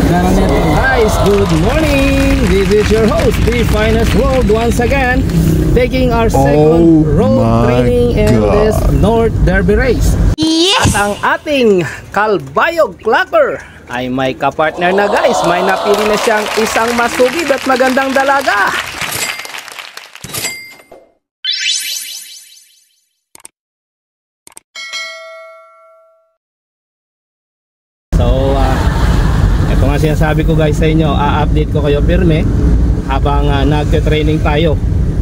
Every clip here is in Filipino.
Guys, good morning. This is your host, the Finest World, once again taking our second road training in this North Derby race. Yes! At ang ating Kalbayog Clacker ay may kapartner na, guys. May napili na siyang isang masugid at magandang dalaga. Ito nga sinasabi ko, guys, sa inyo, update ko kayo pirme habang nagte-training tayo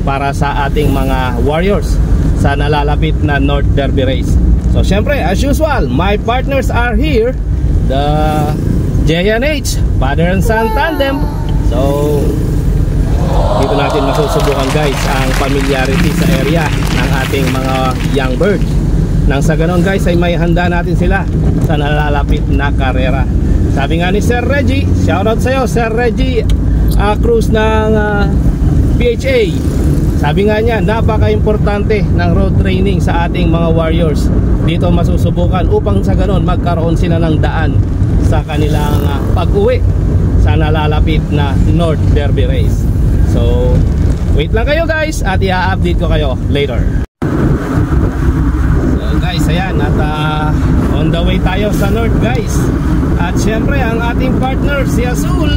para sa ating mga warriors sa nalalapit na North Derby race. So syempre, as usual, my partners are here, the J&H Father and Son Tandem. So dito natin masusubukan, guys, ang familiarity sa area ng ating mga young birds. Nang sa ganon, guys, ay may handa natin sila sa nalalapit na karera. Sabi nga ni Sir Reggie, shoutout sa'yo Sir Reggie Cruz ng PHA. Sabi nga niya, napaka-importante ng road training sa ating mga warriors. Dito masusubukan upang sa ganon magkaroon sila ng daan sa kanilang pag-uwi sa nalalapit na North Derby race. So wait lang kayo, guys, at i-update ko kayo later. So guys, ayan, at on the way tayo sa North, guys. At syempre ang ating partner si Azul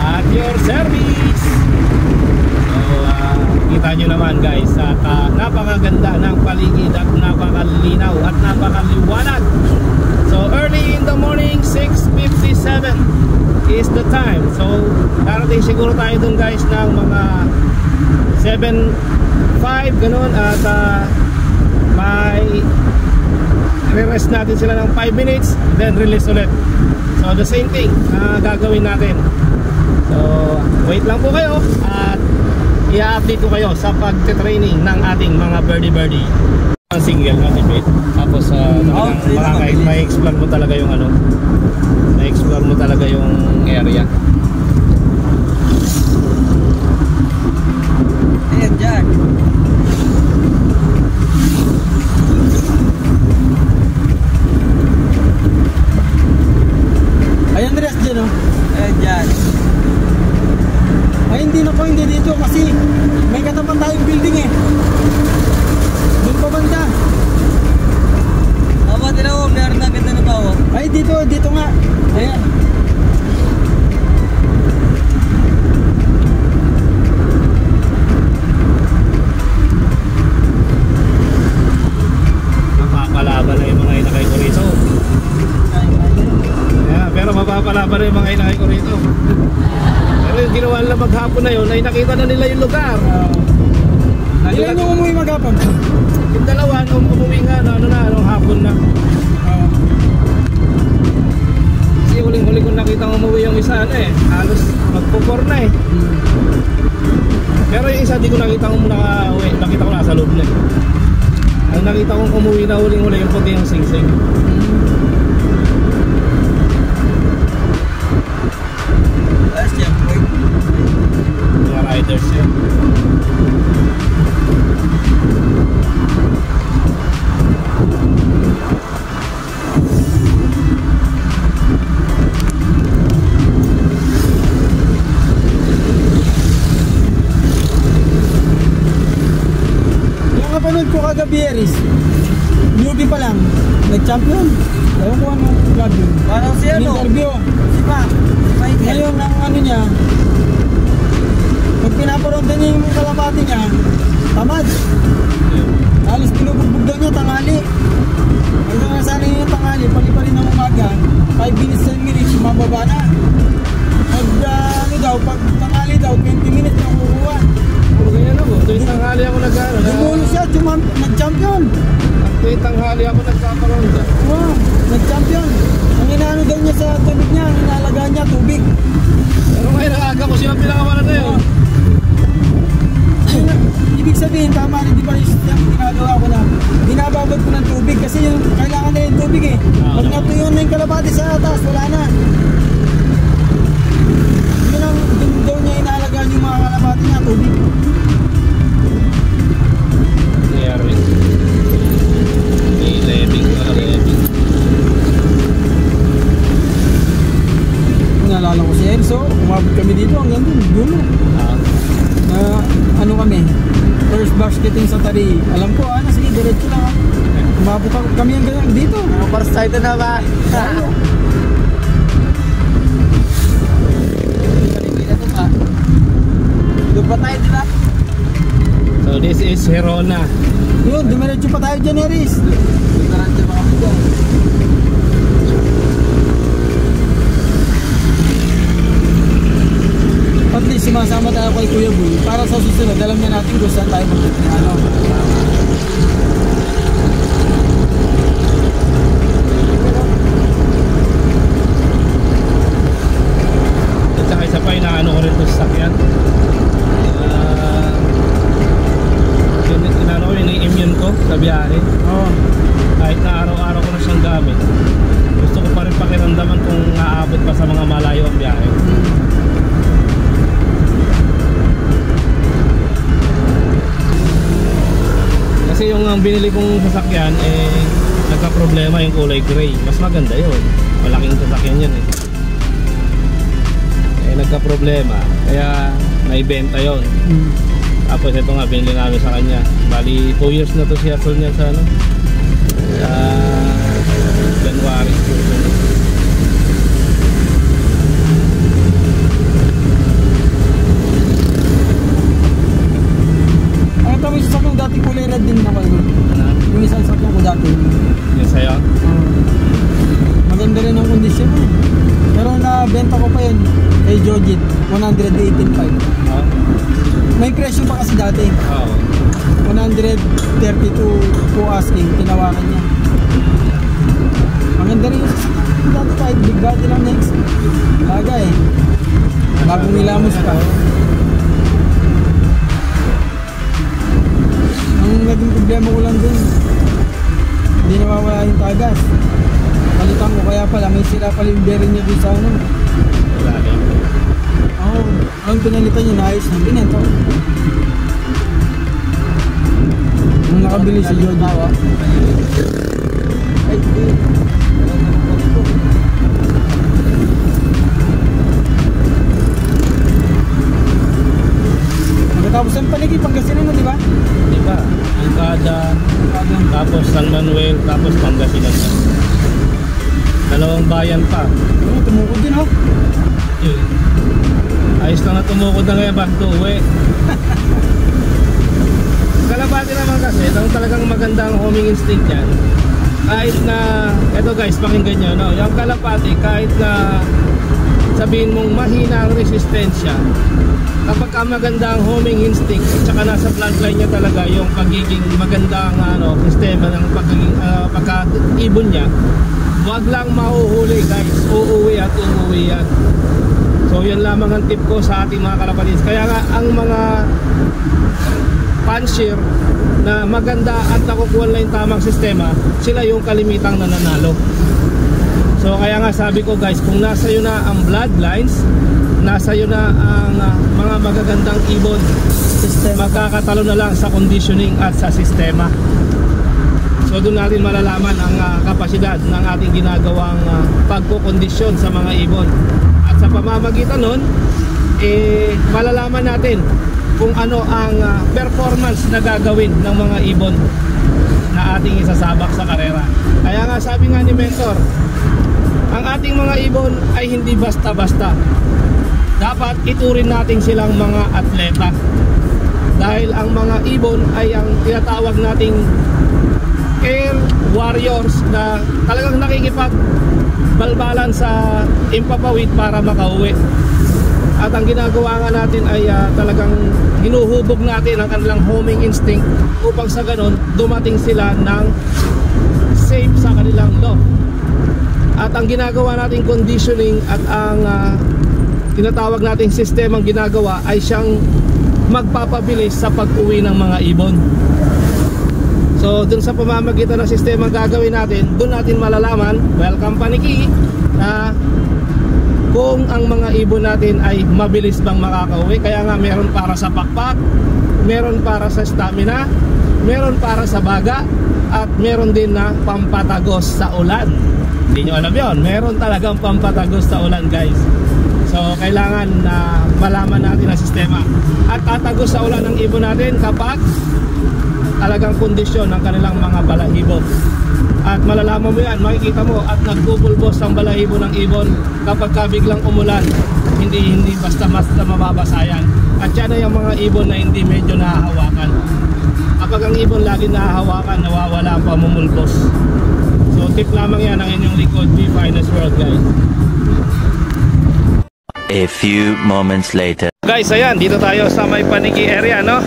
at your service. So kita nyo naman, guys, at napakaganda ng paligid at napakalinaw at napakaliwanag. So early in the morning, 6:57 is the time. So darating siguro tayo dun, guys, ng mga 7:05 ganun, at may re-rest natin sila ng 5 minutes, then release ulit. So the same thing gagawin natin. So wait lang po kayo at i-update ko kayo sa pag-training ng ating mga birdie. Ang single natin, babe. Tapos may-explore mo talaga yung may-explore mo talaga yung area. Ayan dyan. Ay, Andres dyan, oh. Ayan dyan. Ay, hindi dito kasi may katapat tayong building eh. Doon pa banda. Tama, tinaw, meron na ganda na tao. Ay, dito nga. Ayan. Mapapalaban na yung mga inakay ko rito. Pero mapapalaban na yung mga inakay ko rito. Pero yung ginawa nila maghapon na yun ay nakita na nila yung lugar. Ilan yung umuwi maghapon? Yung dalawa nung umuwi nga nung hapon na. Kasi huling-huling kong nakita umuwi yung isa halos magpupor na eh. Pero yung isa di ko nakita kung nakauwi. Nakita ko nasa loob na eh. Ang nakita kong umuwi na huling-huling yung puti yung sing-sing. Mga riders yun. Yung kapanood ko kagabi, Eris, newbie pa lang, nag-champion. Ewan ko anong vlog yun. Parang si interview. Si Pa. Ngayon ang niya, pag pinaparonda niya yung kalapati niya, tamad. Alis pinubugbog daw niya tanghali. Hanggang nasali niya yung tanghali, pali-pali ng umaga, 5 minutes, 10 minutes, mababa na. Pag tanghali daw, 20 minutes na kukuha. Puro ganyan ako. Tuwing tanghali ako Dumulo siya, nag-champion. Tuwing tanghali ako nagpaparonda. Wow, nag-champion. Ang inaano daw niya sa tubig niya, ang inalagaan niya, tubig. Pero ngayon nakaga ko silang pinakawalan na yun. Ibig sabihin, tama rin, di ba yung ginagawa ko na binababad ko ng tubig kasi yung kailangan na yung tubig eh. Pag natuyon na yung kalapati sa taas, wala na. Yun ang daw niya inalagaan yung mga kalapati niya, tubig. Nangyari. May leving. naalala ko si Enzo, umabot kami dito hanggang dulo. Na ano kami, first basketing sa Tari. Alam ko, sige, diretso lang. Umabot kami hanggang dito. First side na ba? Doon pa tayo, diba? So this is Herona. Yun, dumiretso pa tayo dyan, Eris. Diretso pa kami dyan. At least sumasama tayo kay Kuya Boy para sa susunod, alam na natin kung saan tayo magpupunta. At saka isa pa, inaano ko rin ito sa sakyan. Inaano ko, ini-immune ko sa biyahe. Kahit na araw-araw ko na siyang gamit, gusto ko pa rin pakiramdaman kung naabot pa sa mga malayo ang biyahe. Kasi yung binili kong sasakyan nagka-problema yung kulay gray. Mas maganda yun, malaking sasakyan yun nagka-problema, kaya naibenta yun. Tapos ito nga, binili namin sa kanya. Bali 2 years na to siya sold niya sa January. Yung sasakyan dati kulay red din ako. Yung isang sasakyan ko dati. Yung sa'yo? Maganda rin ang kondisyon mo. Pero nabenta ko pa yun kay Jojit, 118.5. May presyo pa kasi dati. 132 po asking, tinawaran niya. Maganda rin yung sasakyan dati kahit big body lang next. Laga bagong nilamos pa. Ang naging problema ko lang dun, hindi nawawala yung tagas. Palitan ko, kaya pala may sira pala yung bearing niya dun sa ano. Ang pinalitan niya, naayos na binenta. Nung nakabili si Jojo. Tapos ang paligid, Pangasinan na, di ba? Di ba? Angkada, tapos San Manuel, tapos Pangasinan na. Dalawang bayan pa. Tumukod din, Ayos lang na tumukod na ngayon back to uwi. Kalapati naman kasi, talagang magandang homing instinct yan. Kahit na, eto guys, pakinggan nyo, no? Yung kalapati, kahit na sabihin mong mahina ang resistensya, kapag ka maganda ang homing instinct at saka nasa bloodline niya talaga yung pagiging magandang sistema ng pagka-ibon niya, wag lang mahuhuli guys, uuwi at uuwi yan. So yan lamang ang tip ko sa ating mga kalapatins. Kaya nga ang mga panshir na maganda at nakukuha na yung tamang sistema, sila yung kalimitang nananalo. So kaya nga sabi ko guys, kung nasa iyo na ang bloodlines, nasa iyo na ang mga magagandang ibon, magkakatalo na lang sa conditioning at sa sistema. So doon natin malalaman ang kapasidad ng ating ginagawang pagkukondisyon sa mga ibon. At sa pamamagitan nun, malalaman natin kung ano ang performance na gagawin ng mga ibon na ating isasabak sa karera. Kaya nga sabi nga ni Mentor, ang ating mga ibon ay hindi basta-basta. Dapat ituring natin silang mga atleta. Dahil ang mga ibon ay ang tinatawag nating air warriors na talagang nakikipagbalbalan sa impapawid para makauwi. At ang ginagawa nga natin ay talagang hinuhubog natin ang kanilang homing instinct upang sa ganon dumating sila ng safe sa kanilang loft. At ang ginagawa nating conditioning at ang tinatawag nating sistemang ginagawa ay siyang magpapabilis sa pag-uwi ng mga ibon. So dun sa pamamagitan ng sistema gagawin natin, dun natin malalaman, welcome paniki, na kung ang mga ibon natin ay mabilis bang makakauwi. Kaya nga meron para sa pakpak, meron para sa stamina, meron para sa baga, at meron din na pampatagos sa ulan. Hindi nyo alam yun, meron talagang pampatagos sa ulan guys. So kailangan na malaman natin ang sistema. At tatagos sa ulan ng ibon natin kapag talagang kondisyon ng kanilang mga balahibo. At malalaman mo yan, makikita mo at nagbubulbos ang balahibo ng ibon kapag biglang umulan. Hindi basta mababasa yan. At yan ay yung mga ibon na hindi medyo nahahawakan. Kapag ang ibon lagi nahahawakan, nawawala ang pamumulbos. So tip lamang yan ang inyong likod, Be Finest World, guys. A few moments later. Guys, ayan, dito tayo sa may Paniki area, no?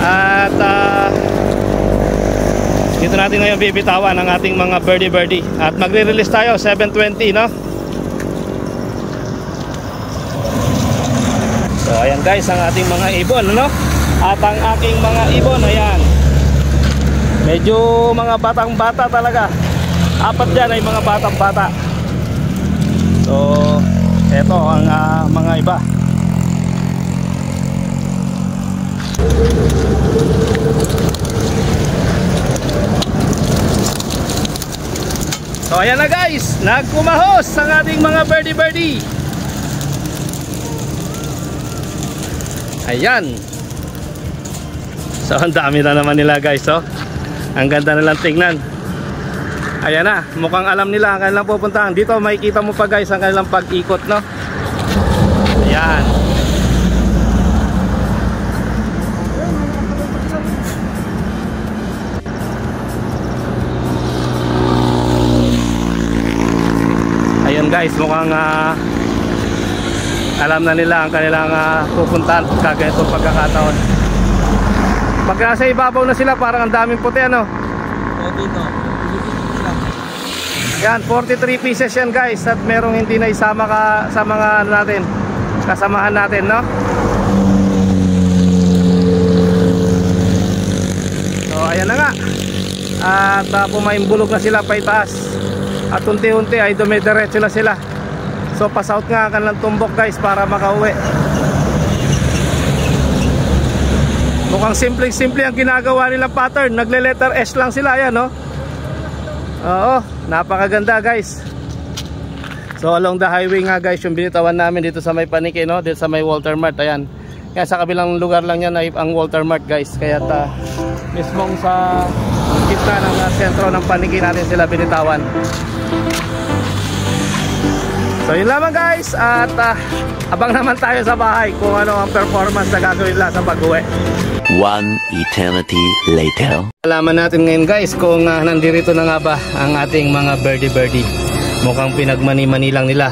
At dito natin ngayon bibitawan ang ating mga birdie. At magre-release tayo 7:20, no? So ayan guys, ang ating mga ibon, no? At ang aking mga ibon, ayan, medyo mga batang-bata talaga. Apat dyan ay mga batang-bata. So eto ang mga iba. So ayan na guys, nagkumahos ang ating mga birdie. Ayan. So ang dami na naman nila guys, oh. Ang ganda nilang tingnan. Ayan na, mukhang alam nila ang kanilang pupuntahan. Dito makikita mo pa guys ang kanilang pag-ikot, no? Ayan. Ayun guys, mukhang alam na nila ang kanilang pupuntahan kagayatong pagkakataon. Pag nasa ibabaw na sila, parang ang daming puti, ano? O dito. Yan, 43 pieces yan guys. At merong hindi na isama sa mga natin, kasamahan natin, no? So ayan na nga. At pumaimbulog na sila pa itaas. At unti-unti ay dumidiretso na sila. So pass out nga ang kanilang tumbok guys para makauwi. Mukhang simple ang ginagawa nilang pattern. Nagle-letter S lang sila, yan, no? Oo, napakaganda guys. So along the highway nga guys, yung binitawan namin dito sa may Paniki, no? Dito sa may Walter Mart, ayan. Kaya sa kabilang lugar lang yan ay ang Walter Mart guys. Kaya mismong sa gitna ng sentro ng Paniki natin sila binitawan. So yun lamang guys. At abang naman tayo sa bahay kung ano ang performance na gagawin nila sa pag-uwi. One eternity later. Alaman natin ngayon guys kung nandirito na nga ba ang ating mga birdie. Mukhang pinagmani-mani lang nila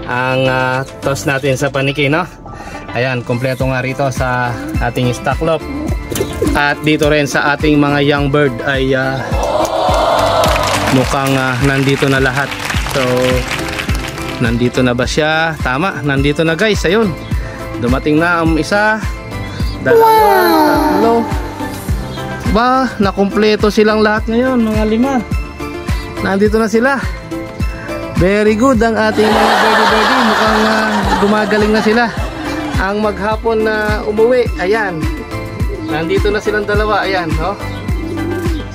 ang toss natin sa Paniki, no? Ayan, kompleto nga rito sa ating stock lot. At dito rin sa ating mga young bird ay mukhang nandito na lahat. So nandito na ba siya? Tama, nandito na guys. Ayun, dumating na ang isa, dalawa, tatlo. Ba, nakumpleto silang lahat ngayon, mga 5. Nandito na sila. Very good ang ating mga birdie. Mukhang gumagaling na sila. Ang maghapon na umuwi, ayan, nandito na silang dalawa, ayan, no?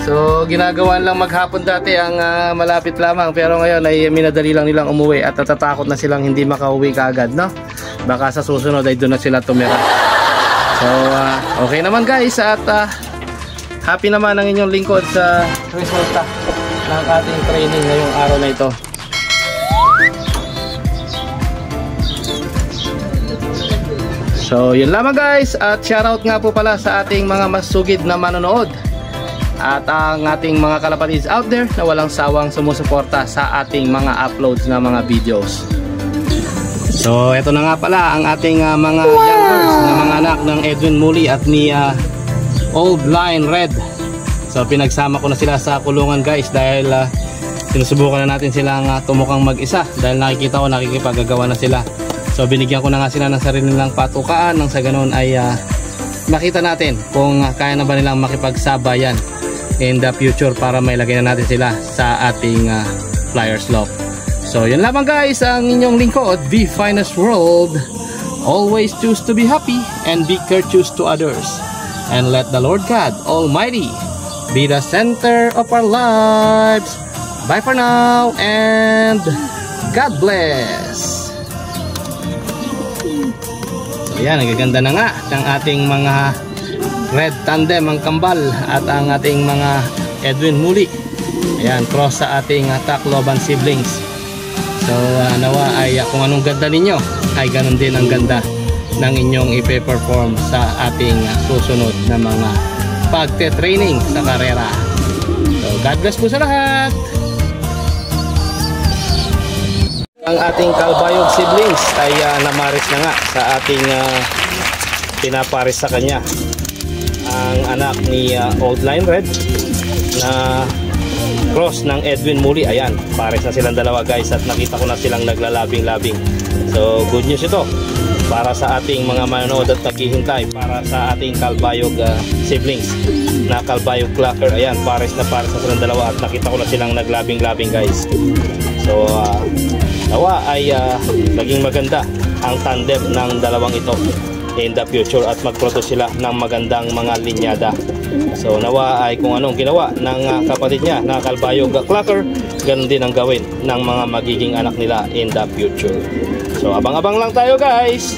So ginagawa lang maghapon dati ang malapit lamang, pero ngayon ay minadali lang nilang umuwi at natatakot na silang hindi makauwi kaagad, no? Baka sa susunod ay doon na sila tumira. So okay naman guys, at happy naman ang inyong lingkod sa resulta ng ating training ngayong araw na ito. So yun lamang guys, at shoutout nga po pala sa ating mga masugid na manonood at ang ating mga kalapatids out there na walang sawang sumusuporta sa ating mga uploads na mga videos. So eto na nga pala ang ating mga youngers na mga anak ng Edwin Muli at ni Old Lion Red. So pinagsama ko na sila sa kulungan guys dahil sinusubukan na natin silang tumukang mag-isa dahil nakikita ko nakikipagagawa na sila. So binigyan ko na nga sila ng sarili nilang patukaan nang sa ganoon ay makita natin kung kaya na ba nilang makipagsabayan in the future para mailagay na natin sila sa ating Flyers Loft. So yun lamang guys ang inyong lingkod, The Finest World. Always choose to be happy and be courteous to others, and let the Lord God Almighty be the center of our lives. Bye for now and God bless. Ayan, nagaganda na nga ang ating mga red tandem, ang kambal at ang ating mga Edwin Muli. Ayan, cross sa ating Tacloban siblings. So nawa ay kung anong ganda ninyo ay ganun din ang ganda ng inyong ipe-perform sa ating susunod na mga pagte-training sa karera. So God bless po sa lahat. Ang ating Kalbayog siblings ay namaris na nga sa ating pinaparis sa kanya ang anak ni Old Line Red na cross ng Edwin Muli. Ayan, pares na silang dalawa guys at nakita ko na silang naglalabing-labing. So good news ito para sa ating mga manonood at naghihintay para sa ating Kalbayog siblings na Kalbayog Clocker. Ayan, pares na silang dalawa at nakita ko na silang naglabing-labing guys. So nawa ay naging maganda ang tandem ng dalawang ito in the future at mag-produce sila ng magandang mga linyada. So nawa ay kung anong ginawa ng kapatid niya na Kalbayog Clocker, ganun din ang gawin ng mga magiging anak nila in the future. So abang-abang lang tayo guys.